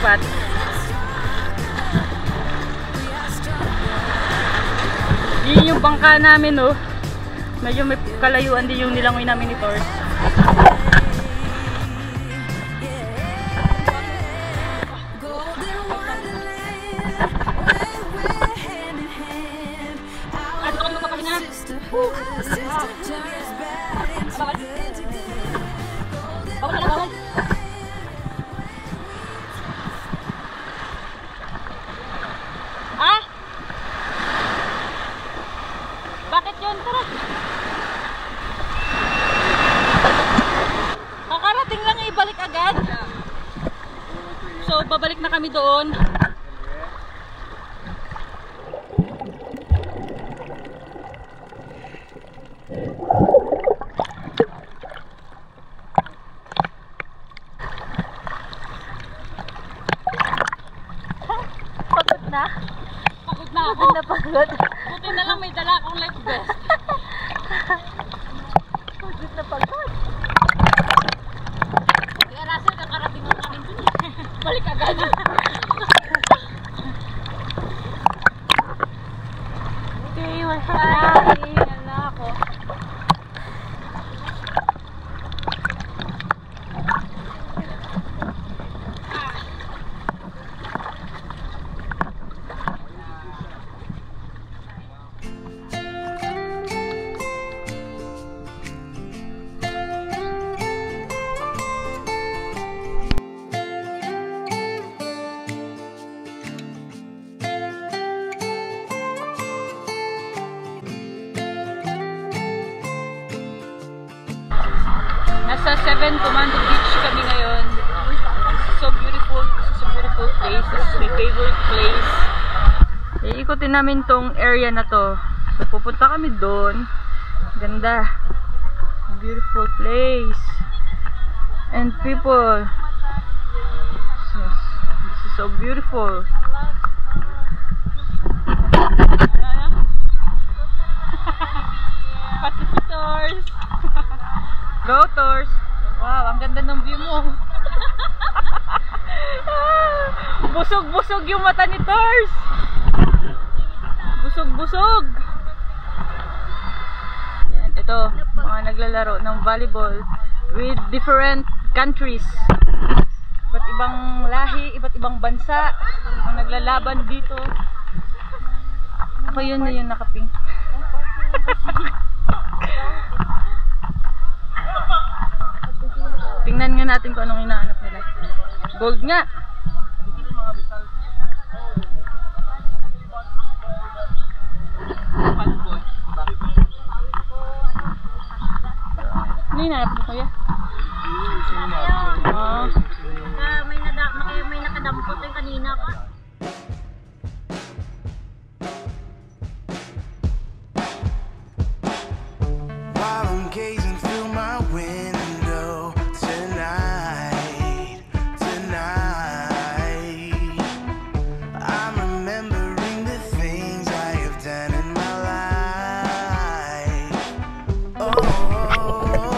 spot. Yun yung bangka namin, oh. Medyo may kalayuan din yung nilangoy namin ni Tors. At ako magpapahinga. Bawal na, bawal. Ah? Bakit yun? Tara. Kakarating lang, ibalik agad. So, babalik na kami doon. Pagod na? Pagod na ako. Pagod na pagod. Buti na lang may dala akong life vest. Pagod na pagod. Kaya Russell, kakarating mo kami dun. Balik agad. Okay, masaya. Yan na ako. Nasa 7 Comando Beach kami ngayon. So beautiful. This is a beautiful place. This is my favorite place. Iikutin namin tong area na to. So pupunta kami doon. Ganda. Beautiful place. And people. This is so beautiful. Participators. Go, Tors! Wow, ang ganda ng view mo. Busog-busog yung mata ni Tors. Busog-busog. Yan, ito, mga naglalaro ng volleyball with different countries. Iba't ibang lahi, iba't ibang bansa ang naglalaban dito. Ako yun na yung nakaping. Tingnan nga natin kung anong hinahanap nila. Gold nga. Ano hinahanap mo, kuya? May nakadampot yung kanina pa. While I'm gazing through my window tonight, I'm remembering the things I have done in my life. Oh,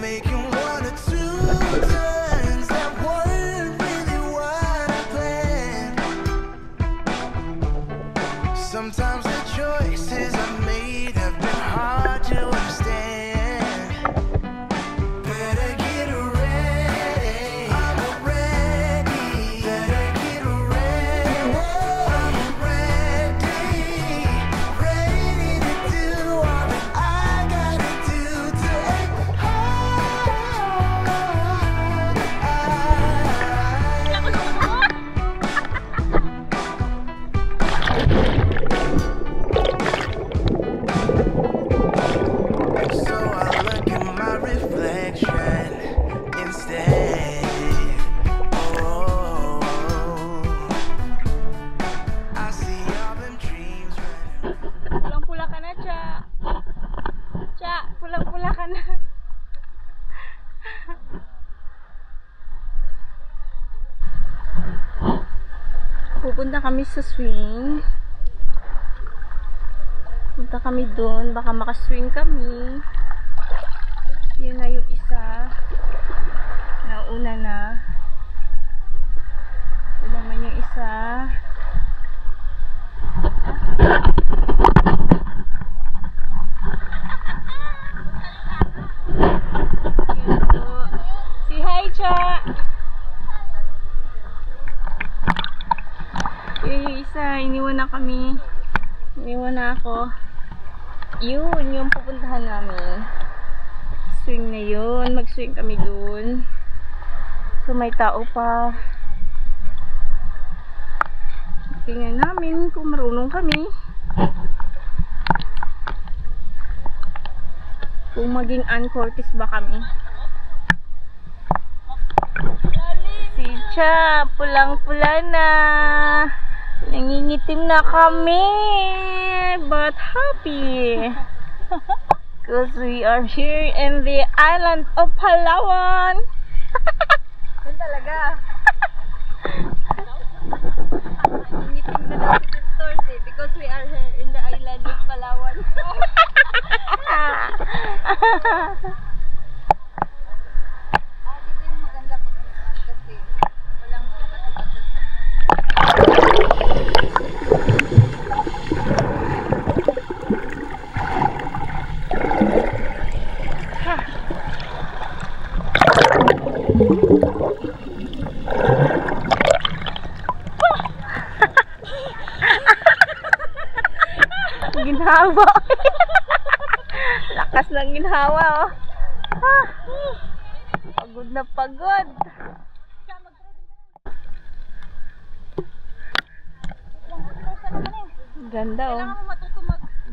making one or two turns that weren't really what I planned. Sometimes the choices I made have been hard to understand. Better get ready, I'm ready. Better get ready, I'm ready. Ready to do all that I gotta do today. So I look at my reflection instead. Oh, I see all them dreams running. Pulang-pula ka na, Cha. Cha, pulang-pula ka na. Pupunta kami sa swing. Punta kami doon, baka makaswing kami. Yun na yung isa. Nauna na. Chacha! Yung isa, iniwan na kami. Iniwan na ako. Yun, yung pupuntahan namin. Swing na yun. Mag-swing kami dun. So, may tao pa. Tingnan namin kung marunong kami. Kung maging Ann-Curtis ba kami. Si Cha, pulang-pula na. Nangingitim na kami. But happy. Because we are here in the island of Palawan. Yun talaga. Nangingitim na daw si Tipstores eh. Because we are here in the island of Palawan. Dito yung maganda po kasi walang mga bato-bato. Ginhawa. Lakas ng ginhawa, oh. Pagod na pagod. Ganda, oh.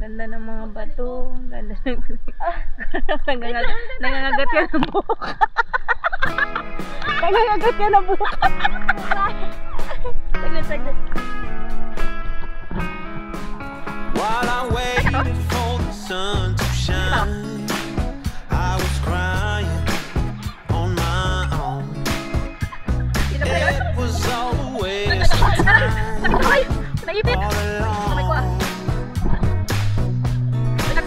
Ganda ng mga bato. Ganda ng... Nangangagat yan ng buhok. Nangangagat yan ng buhok. Saglit. While I waited for the sun to shine, I was crying on my own. It was always time all along.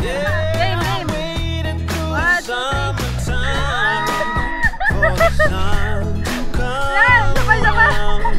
Yeah, I waited through the summertime for the sun to come around.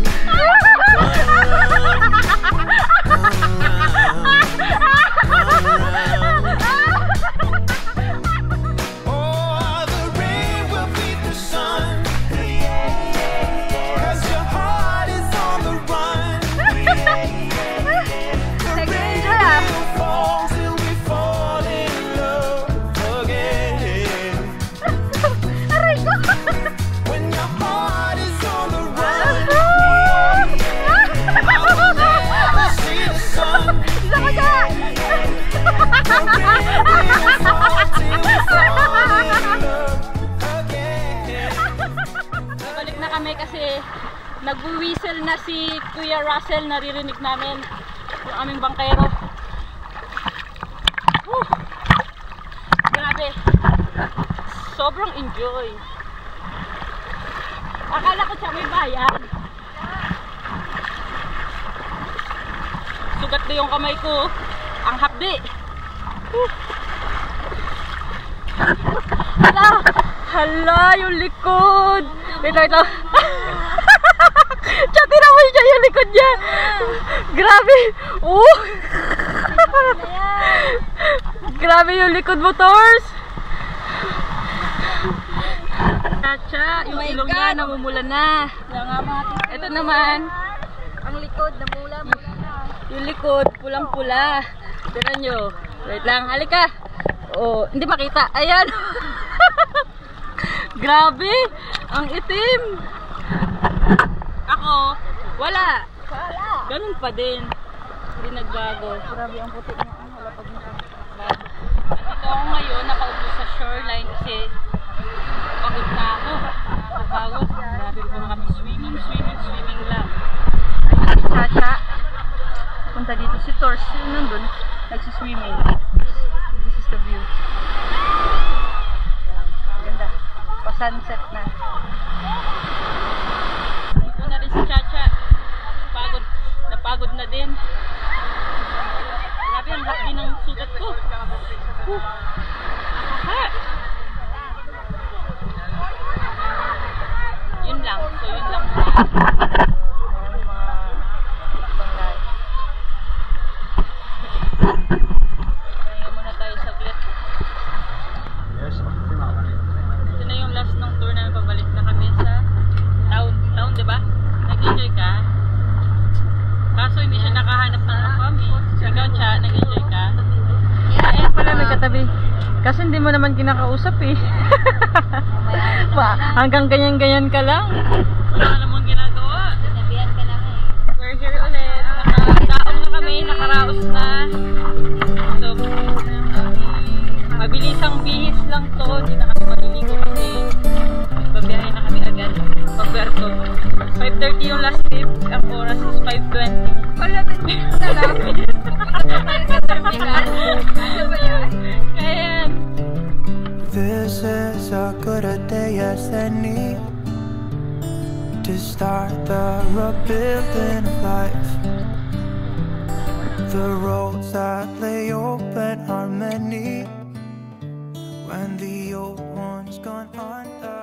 Balik na kami kasi nag-whistle na si Kuya Russell, naririnig namin yung aming bangkero. Grabe, sobrang enjoy. Akala ko siya may bayad. Sugat na yung kamay ko, ang hapdi. Hala, yung likod. Wait. Tira mo siya yung likod niya. Grabe. Grabe yung likod mo, Tors. Chacha, yung ilong niya namumula na. Ito naman. Ang likod, namula na. Yung likod, pulang-pula. Tignan nyo. Wait lang, halika. Oh, hindi makita. Ayan. Grabe, ang itim. Ako, wala. Ganun pa din. Hindi nagbago. Grabe ang puti niya. Wala pa din nagbago. Nandito ako ngayon, nakaupo sa shoreline kasi pagod na ako. Nakakapagod. Grabe ko na kami swimming lang. Ayun si Chacha. Punta dito si Tors. Yun nandun. Nagsiswimming. This is the view. Ganda. Pa-sunset na. Dito na rin si Chacha. Napagod na din. Grabe, ang hapdi ng sugat ko. Yun lang. So, yun lang muna. Kaya muna tayo saglit. Ito na yung last ng tour namin. Pabalik na kami sa sabi, kasi hindi mo naman kinakausap eh. Hanggang ganyan-ganyan ka lang. Wala ka namang ginagawa. Sinabihan ka lang eh. We're here ulit. Nakadaong na kami, nakaraos na. So, mabilisang bihis lang to. Hindi na kami maliligo kasi babiyahe na kami agad. Pagberto. 5:30 yung last trip. Ang oras is 5:20. Wala na na lang. Ano ba yan? Kaya This is a good a day as any to start the rebuilding of life. The roads that lay open are many when the old one's gone under.